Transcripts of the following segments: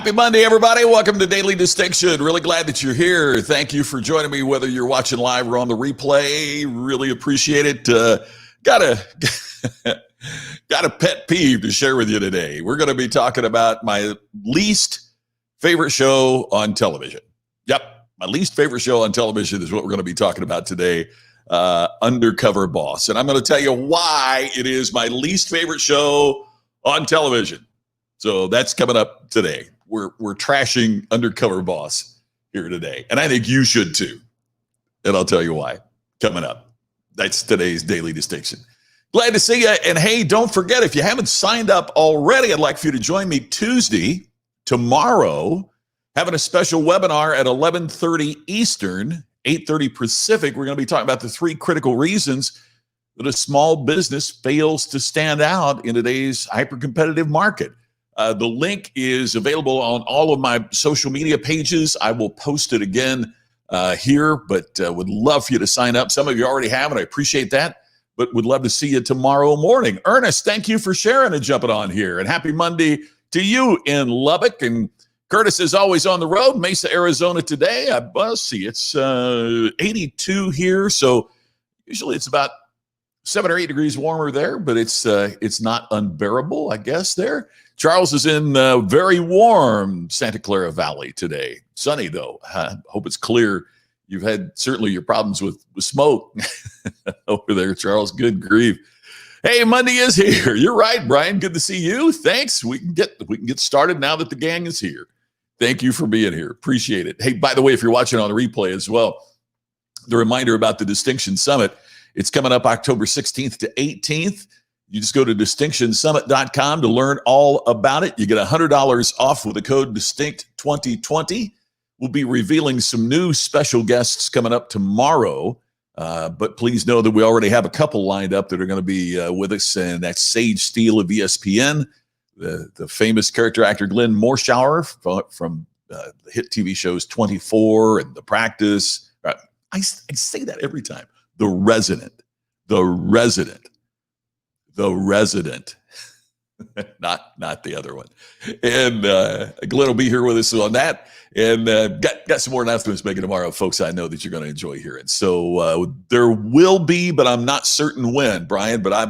Happy Monday, everybody. Welcome to Daily Distinction. Really glad that you're here. Thank you for joining me, whether you're watching live or on the replay. Really appreciate it. Got a pet peeve to share with you today. We're going to be talking about my least favorite show on television. Yep, my least favorite show on television is what we're going to be talking about today, Undercover Boss. And I'm going to tell you why it is my least favorite show on television. So that's coming up today. We're trashing Undercover Boss here today. And I think you should too. And I'll tell you why coming up. That's today's Daily Distinction. Glad to see you. And hey, don't forget, if you haven't signed up already, I'd like for you to join me Tuesday, tomorrow, having a special webinar at 11:30 Eastern, 8:30 Pacific. We're going to be talking about the 3 critical reasons that a small business fails to stand out in today's hyper-competitive market. The link is available on all of my social media pages. I will post it again here, but would love for you to sign up. Some of you already have, and I appreciate that, but would love to see you tomorrow morning. Ernest, thank you for sharing and jumping on here. And happy Monday to you in Lubbock. And Curtis is always on the road, Mesa, Arizona today. See, it's 82 here, so usually it's about 7 or 8 degrees warmer there, but it's not unbearable, I guess, there. Charles is in very warm Santa Clara Valley today. Sunny, though. Hope it's clear. You've had certainly your problems with smoke over there, Charles. Good grief. Hey, Monday is here. You're right, Brian. Good to see you. Thanks. We can get started now that the gang is here. Thank you for being here. Appreciate it. Hey, by the way, if you're watching on the replay as well, the reminder about the Distinction Summit, it's coming up October 16th to 18th. You just go to distinctionsummit.com to learn all about it. You get $100 off with the code DISTINCT2020. We'll be revealing some new special guests coming up tomorrow. But please know that we already have a couple lined up that are going to be with us. And that's Sage Steele of ESPN, the famous character actor Glenn Morshower from the hit TV shows 24 and The Practice. I say that every time. The resident, not the other one. And Glenn will be here with us on that. And got some more announcements making tomorrow, folks. I know that you're going to enjoy hearing. So there will be, but I'm not certain when, Brian. But I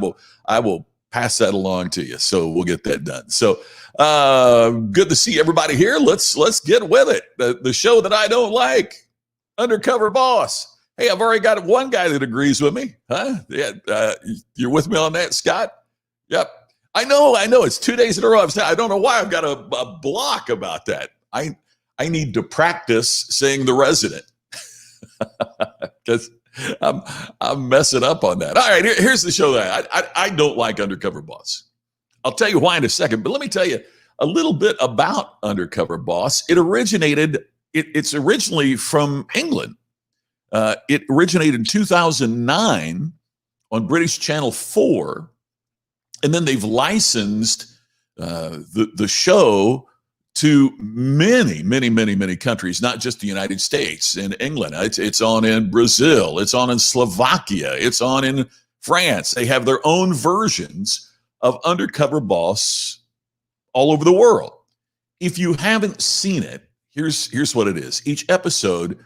will pass that along to you. So we'll get that done. So good to see everybody here. Let's get with it. The show that I don't like, Undercover Boss. Hey, I've already got one guy that agrees with me. Huh? Yeah, you're with me on that, Scott? Yep. I know. It's 2 days in a row. I don't know why I've got a block about that. I need to practice saying the resident because I'm messing up on that. All right, here's the show that I don't like Undercover Boss. I'll tell you why in a second, but let me tell you a little bit about Undercover Boss. It's originally from England. It originated in 2009 on British Channel 4, and then they've licensed the show to many countries, not just the United States and England. It's on in Brazil, it's on in Slovakia, it's on in France. They have their own versions of Undercover Boss all over the world. If you haven't seen it, here's what it is. Each episode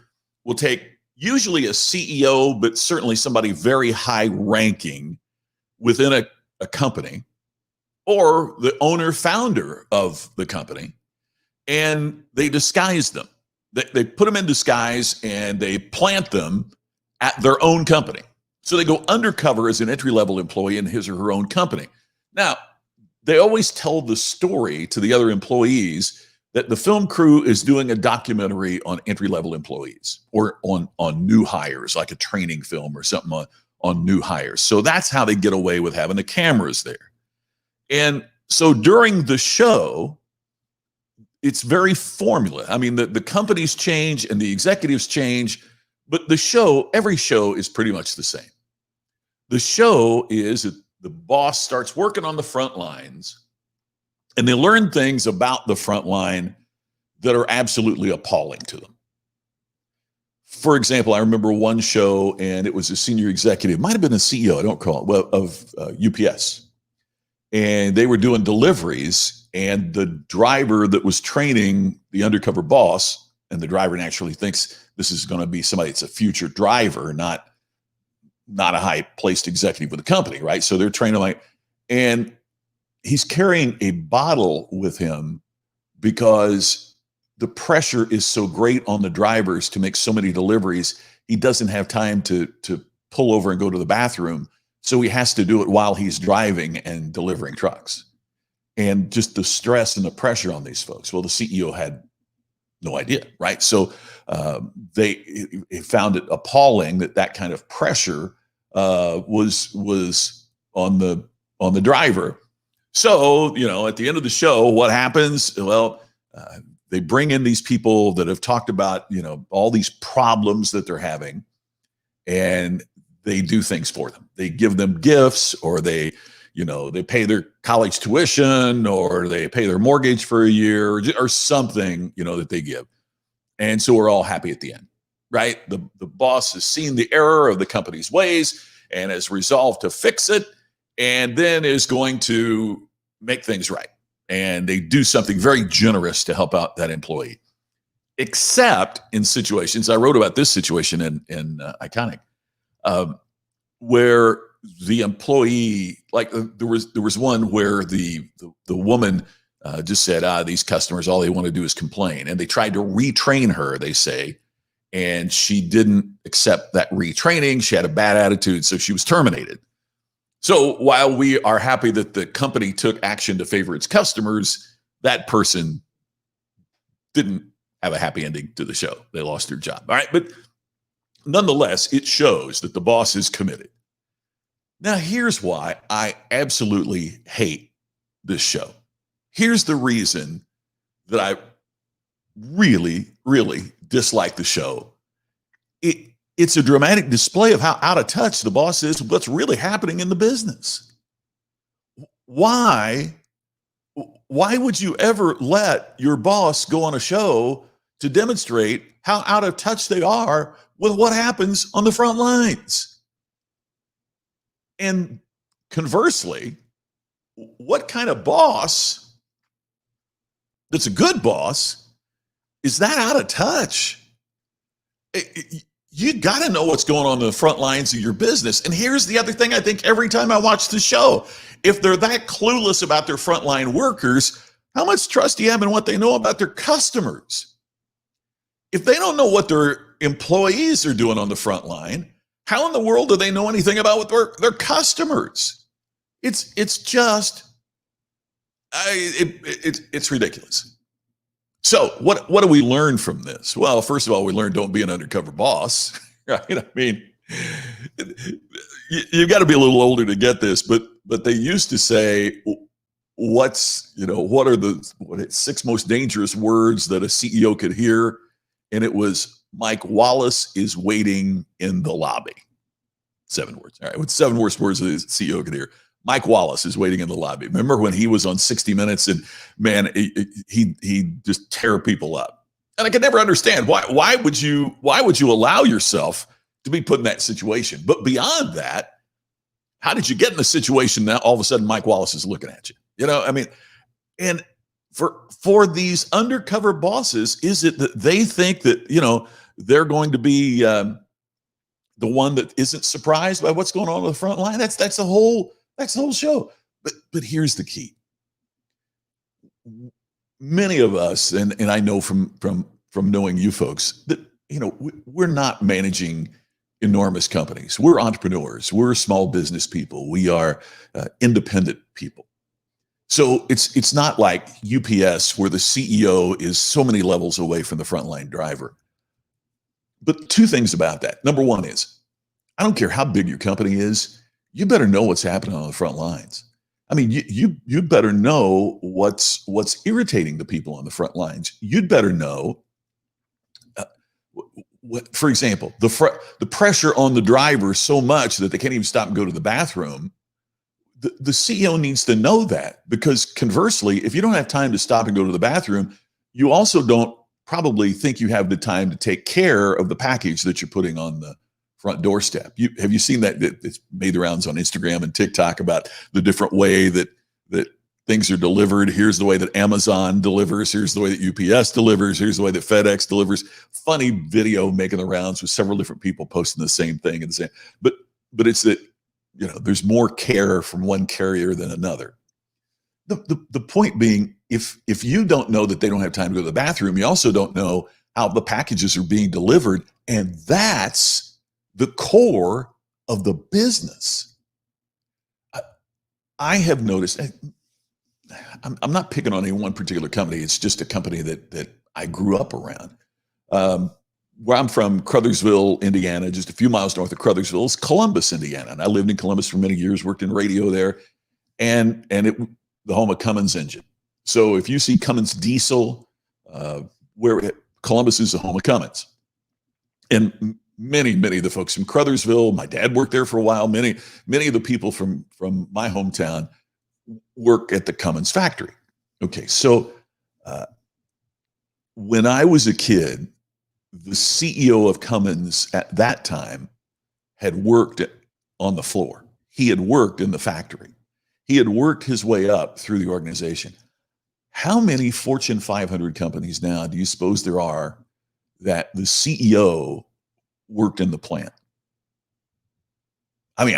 will take usually a CEO, but certainly somebody very high ranking within a company, or the owner founder of the company, and they disguise them. They put them in disguise and they plant them at their own company. So they go undercover as an entry-level employee in his or her own company. Now, they always tell the story to the other employees that the film crew is doing a documentary on entry-level employees or on new hires, like a training film or something on new hires. So that's how they get away with having the cameras there. And so during the show, it's very formula. I mean, the companies change and the executives change, but every show is pretty much the same. The show is that the boss starts working on the front lines, and they learn things about the front line that are absolutely appalling to them. For example, I remember one show, and it was a senior executive, might have been a CEO, I don't recall, of UPS. and they were doing deliveries, and the driver that was training the undercover boss, and the driver naturally thinks this is going to be somebody that's a future driver, not a high-placed executive with the company, right? So they're training like, and he's carrying a bottle with him because the pressure is so great on the drivers to make so many deliveries. He doesn't have time to pull over and go to the bathroom. So he has to do it while he's driving and delivering trucks. And just the stress and the pressure on these folks. Well, the CEO had no idea, right? So they found it appalling that kind of pressure was on the driver. So, at the end of the show, what happens? Well, they bring in these people that have talked about, all these problems that they're having, and they do things for them. They give them gifts, or they pay their college tuition, or they pay their mortgage for a year, or something, that they give. And so we're all happy at the end, right? The boss has seen the error of the company's ways and has resolved to fix it, and then is going to make things right. And they do something very generous to help out that employee. Except in situations, I wrote about this situation in Iconic, where the employee, like there was one where the woman just said, these customers, all they want to do is complain. And they tried to retrain her, they say, and she didn't accept that retraining. She had a bad attitude, so she was terminated. So while we are happy that the company took action to favor its customers, that person didn't have a happy ending to the show. They lost their job. All right. But nonetheless, it shows that the boss is committed. Now, here's why I absolutely hate this show. Here's the reason that I really, really dislike the show. It's a dramatic display of how out of touch the boss is with what's really happening in the business. Why would you ever let your boss go on a show to demonstrate how out of touch they are with what happens on the front lines? And conversely, what kind of boss that's a good boss is that out of touch? You got to know what's going on in the front lines of your business. And here's the other thing I think every time I watch the show, if they're that clueless about their frontline workers, how much trust do you have in what they know about their customers? If they don't know what their employees are doing on the front line, how in the world do they know anything about what their customers? It's just, it's ridiculous. So what do we learn from this? Well, first of all, we learned don't be an undercover boss, right? I mean, you've got to be a little older to get this, but they used to say, what are the 6 most dangerous words that a CEO could hear? And it was, Mike Wallace is waiting in the lobby. 7 words. All right. What's 7 worst words that a CEO could hear? Mike Wallace is waiting in the lobby. Remember when he was on 60 Minutes and man, he just tear people up. And I could never understand why would you allow yourself to be put in that situation? But beyond that, how did you get in the situation now all of a sudden Mike Wallace is looking at you? I mean, and for these undercover bosses, is it that they think that, they're going to be the one that isn't surprised by what's going on the front line? That's the whole show. But here's the key. Many of us, and I know from knowing you folks, that we're not managing enormous companies. We're entrepreneurs. We're small business people. We are independent people. So it's not like UPS where the CEO is so many levels away from the frontline driver. But 2 things about that. Number 1 is, I don't care how big your company is, you better know what's happening on the front lines. I mean, you better know what's irritating the people on the front lines. You'd better know, for example, the pressure on the driver so much that they can't even stop and go to the bathroom. The CEO needs to know that, because conversely, if you don't have time to stop and go to the bathroom, you also don't probably think you have the time to take care of the package that you're putting on the front doorstep. Have you seen that? It's made the rounds on Instagram and TikTok about the different way that that things are delivered. Here's the way that Amazon delivers. Here's the way that UPS delivers. Here's the way that FedEx delivers. Funny video making the rounds with several different people posting the same thing and the same. But it's that, there's more care from one carrier than another. The point being, if you don't know that they don't have time to go to the bathroom, you also don't know how the packages are being delivered, and that's the core of the business. I have noticed. I'm not picking on any one particular company. It's just a company that I grew up around. Where I'm from, Crothersville, Indiana, just a few miles north of Crothersville, is Columbus, Indiana. And I lived in Columbus for many years, worked in radio there, and the home of Cummins engine. So if you see Cummins diesel, Columbus is the home of Cummins. And many of the folks from Crothersville, my dad worked there for a while. Many of the people from my hometown work at the Cummins factory. Okay, so when I was a kid, the CEO of Cummins at that time had worked on the floor. He had worked in the factory. He had worked his way up through the organization. How many Fortune 500 companies now do you suppose there are that the CEO worked in the plant? I mean,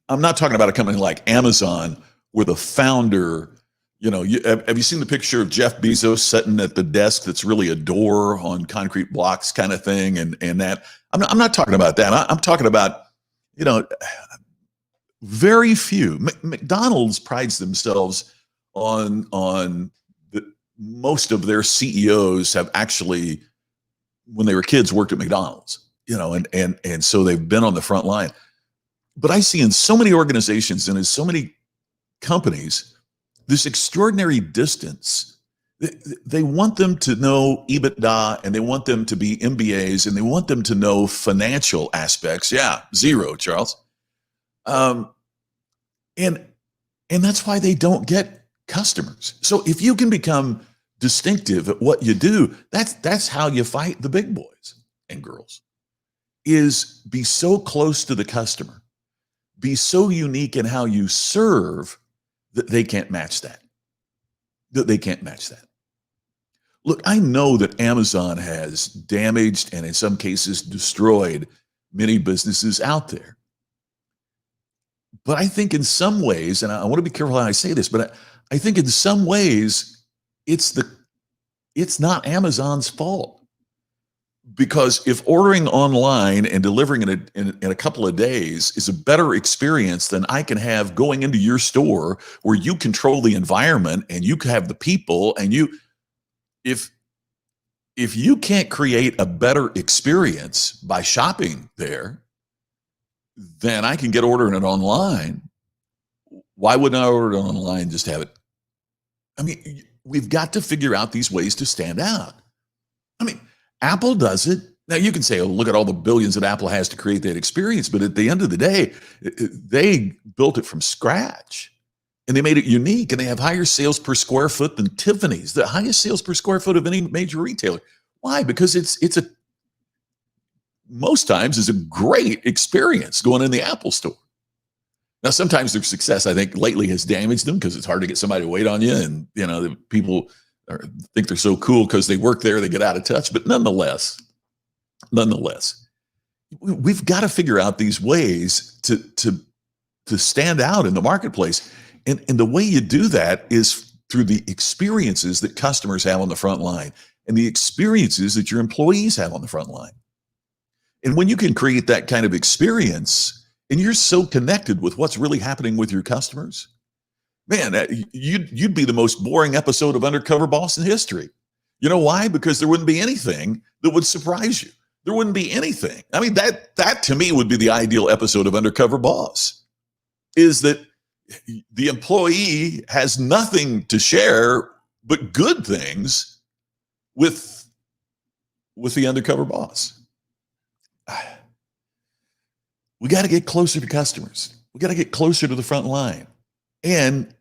I'm not talking about a company like Amazon where the founder, have you seen the picture of Jeff Bezos sitting at the desk that's really a door on concrete blocks kind of thing? And that, I'm not talking about that. I'm talking about, very few. McDonald's prides themselves on most of their CEOs have actually, when they were kids, worked at McDonald's, and so they've been on the front line. But I see in so many organizations and in so many companies, this extraordinary distance. They want them to know EBITDA, and they want them to be MBAs, and they want them to know financial aspects. Yeah, zero, Charles. And that's why they don't get customers. So if you can become distinctive at what you do, that's how you fight the big boys and girls, is be so close to the customer, be so unique in how you serve that they can't match that. Look, I know that Amazon has damaged and in some cases destroyed many businesses out there. But I think in some ways, and I want to be careful how I say this, but I think in some ways it's not Amazon's fault. Because if ordering online and delivering in a couple of days is a better experience than I can have going into your store where you control the environment and you have the people, and if you can't create a better experience by shopping there, then I can get ordering it online. Why wouldn't I order it online and just have it? I mean, we've got to figure out these ways to stand out. I mean, Apple does it. Now you can say, oh, look at all the billions that Apple has to create that experience. But at the end of the day, they built it from scratch and they made it unique, and they have higher sales per square foot than Tiffany's, the highest sales per square foot of any major retailer. Why? Because most times is a great experience going in the Apple store. Now, sometimes their success, I think, lately has damaged them because it's hard to get somebody to wait on you. And, the people think they're so cool because they work there, they get out of touch. But nonetheless, we've got to figure out these ways to stand out in the marketplace. And the way you do that is through the experiences that customers have on the front line and the experiences that your employees have on the front line. And when you can create that kind of experience and you're so connected with what's really happening with your customers, man, you'd be the most boring episode of Undercover Boss in history. You know why? Because there wouldn't be anything that would surprise you. There wouldn't be anything. I mean, that to me would be the ideal episode of Undercover Boss, is that the employee has nothing to share but good things with the undercover boss. We got to get closer to customers. We got to get closer to the front line. And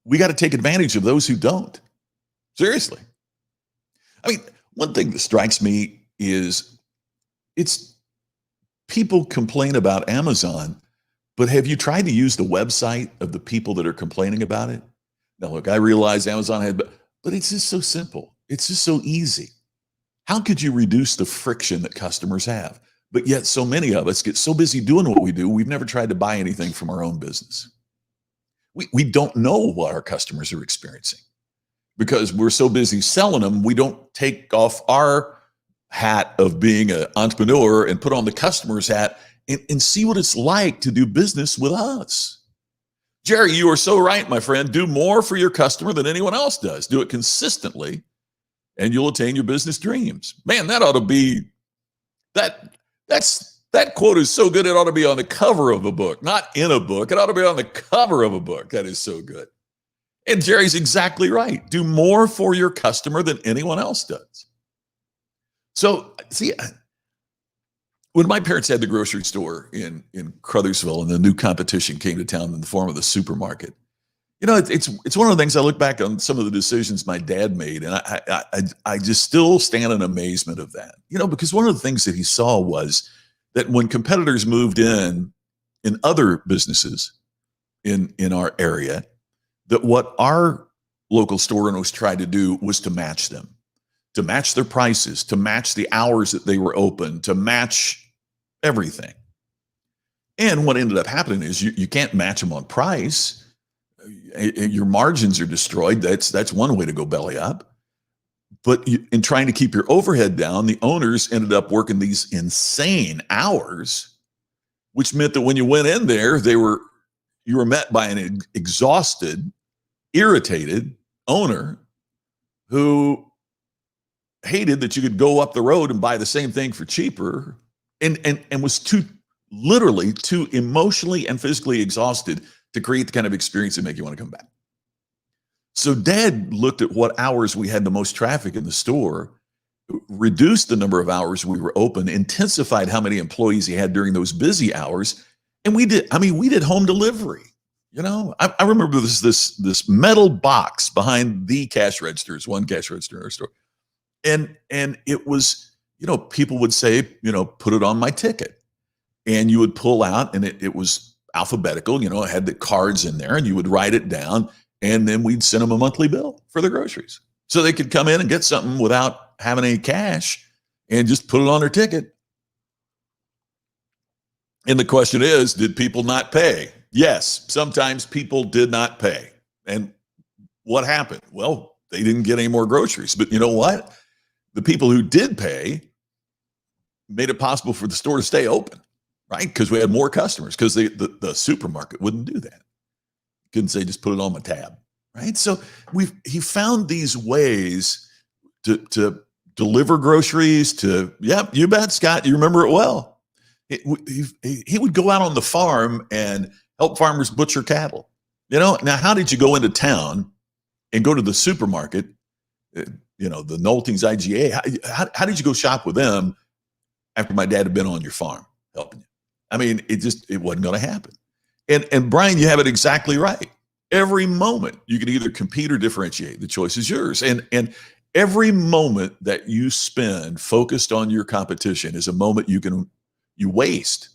we got to take advantage of those who don't. Seriously. I mean, one thing that strikes me is people complain about Amazon, But have you tried to use the website of the people that are complaining about it? Now, look, I realize Amazon had, but it's just so simple. It's just so easy. How could you reduce the friction that customers have? But yet so many of us get so busy doing what we do, we've never tried to buy anything from our own business. We don't know what our customers are experiencing because we're so busy selling them. We don't take off our hat of being an entrepreneur and put on the customer's hat and see what it's like to do business with us. Jerry, you are so right, my friend. Do more for your customer than anyone else does. Do it consistently and you'll attain your business dreams. Man, that ought to be that quote is so good it ought to be on the cover of a book, not in a book. It ought to be on the cover of a book. That is so good. And Jerry's exactly right. Do more for your customer than anyone else does. So, see, when my parents had the grocery store in Crothersville and the new competition came to town in the form of the supermarket, it's one of the things I look back on some of the decisions my dad made, and I just still stand in amazement of that. Because one of the things that he saw was that when competitors moved in other businesses in our area, that what our local store owners tried to do was to match them, to match their prices, to match the hours that they were open, to match everything. And what ended up happening is you can't match them on price. Your margins are destroyed. That's one way to go belly up. But in trying to keep your overhead down, the owners ended up working these insane hours, which meant that when you went in there, you were met by an exhausted, irritated owner who hated that you could go up the road and buy the same thing for cheaper and was literally too emotionally and physically exhausted to create the kind of experience that make you want to come back. So Dad looked at what hours we had the most traffic in the store, reduced the number of hours we were open, intensified how many employees he had during those busy hours. And we did home delivery. I remember this metal box behind the cash registers, one cash register in our store. And it was, people would say, put it on my ticket. And you would pull out and it was alphabetical, it had the cards in there and you would write it down and then we'd send them a monthly bill for their groceries. So they could come in and get something without having any cash and just put it on their ticket. And the question is, did people not pay? Yes, sometimes people did not pay. And what happened? Well, they didn't get any more groceries. But you know what? The people who did pay made it possible for the store to stay open, right? Because we had more customers, because the supermarket wouldn't do that. Couldn't say, just put it on my tab, right? So he found these ways to deliver groceries to, yep, you bet, Scott, you remember it well. He would go out on the farm and help farmers butcher cattle. Now, how did you go into town and go to the supermarket, the Nolting's IGA? How did you go shop with them after my dad had been on your farm helping you? I mean, it wasn't going to happen. And Brian, you have it exactly right. Every moment you can either compete or differentiate. The choice is yours. And every moment that you spend focused on your competition is a moment you waste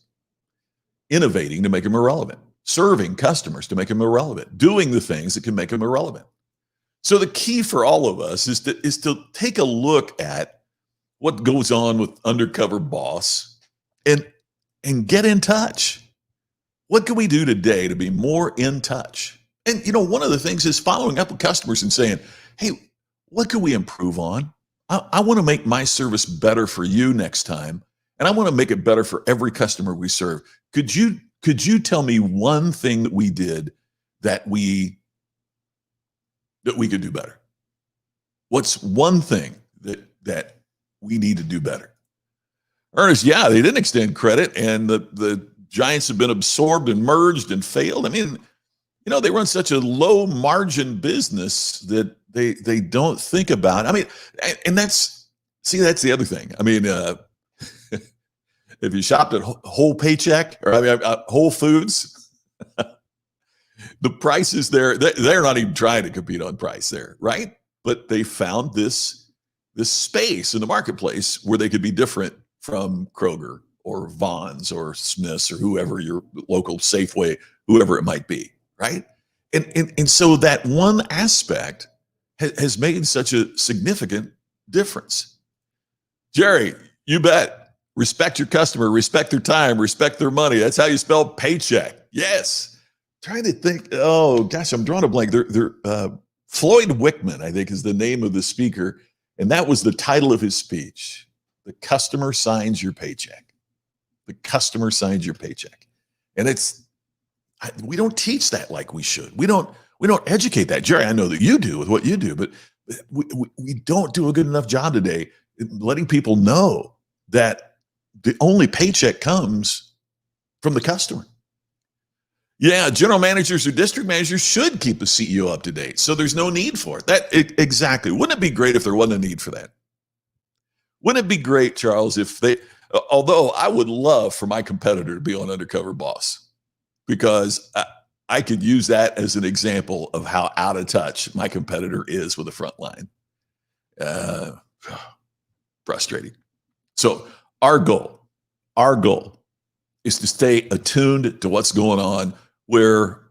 innovating to make them irrelevant, serving customers to make them irrelevant, doing the things that can make them irrelevant. So the key for all of us is to take a look at what goes on with Undercover Boss and get in touch. What can we do today to be more in touch? And, one of the things is following up with customers and saying, hey, what can we improve on? I want to make my service better for you next time. And I want to make it better for every customer we serve. Could you tell me one thing that we did that we could do better? What's one thing that we need to do better? Ernest, yeah, they didn't extend credit and the Giants have been absorbed and merged and failed. I mean, they run such a low margin business that they don't think about. I mean, and that's the other thing. I mean, if you shopped at Whole Paycheck or Whole Foods, the prices there, they're not even trying to compete on price there, right? But they found this space in the marketplace where they could be different from Kroger or Vons or Smiths or whoever your local Safeway, whoever it might be, right? And so that one aspect has made such a significant difference. Jerry, you bet. Respect your customer, respect their time, respect their money. That's how you spell paycheck. Yes. Trying to think. Oh gosh, I'm drawing a blank. Floyd Wickman, I think, is the name of the speaker, and that was the title of his speech. The customer signs your paycheck. The customer signs your paycheck, and we don't teach that like we should. We don't educate that. Jerry, I know that you do with what you do, but we don't do a good enough job today letting people know that the only paycheck comes from the customer. Yeah, general managers or district managers should keep the CEO up to date, so there's no need for it. Exactly. Wouldn't it be great if there wasn't a need for that? Wouldn't it be great, Charles, if although I would love for my competitor to be on Undercover Boss, because I could use that as an example of how out of touch my competitor is with the front line. Frustrating. So our goal is to stay attuned to what's going on where,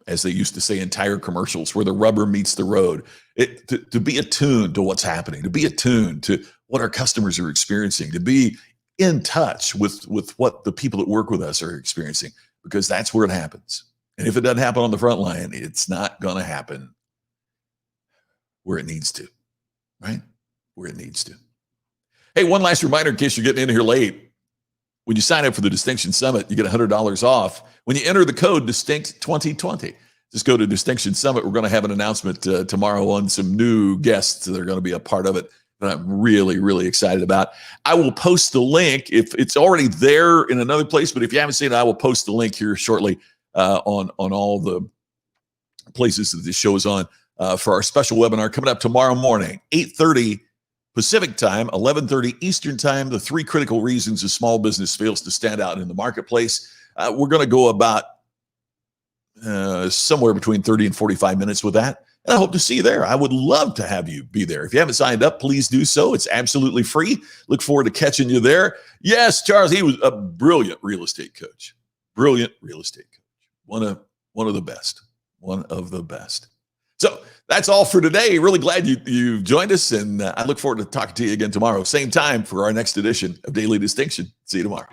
as they used to say in tire commercials, where the rubber meets the road, to be attuned to what's happening, to be attuned to what our customers are experiencing, to be in touch with what the people that work with us are experiencing, because that's where it happens. And if it doesn't happen on the front line, it's not going to happen where it needs to, right? Where it needs to. Hey, one last reminder in case you're getting in here late. When you sign up for the Distinction Summit, you get $100 off when you enter the code DISTINCT2020. Just go to Distinction Summit. We're going to have an announcement tomorrow on some new guests that are going to be a part of it that I'm really, really excited about. I will post the link if it's already there in another place, but if you haven't seen it, I will post the link here shortly on all the places that this show is on for our special webinar coming up tomorrow morning, 8:30 Pacific time, 11:30 Eastern time, the 3 critical reasons a small business fails to stand out in the marketplace. We're going to go about somewhere between 30 and 45 minutes with that. And I hope to see you there. I would love to have you be there. If you haven't signed up, please do so. It's absolutely free. Look forward to catching you there. Yes, Charles, he was a brilliant real estate coach. Brilliant real estate coach. One of the best. One of the best. So that's all for today. Really glad you've joined us, and I look forward to talking to you again tomorrow. Same time for our next edition of Daily Distinction. See you tomorrow.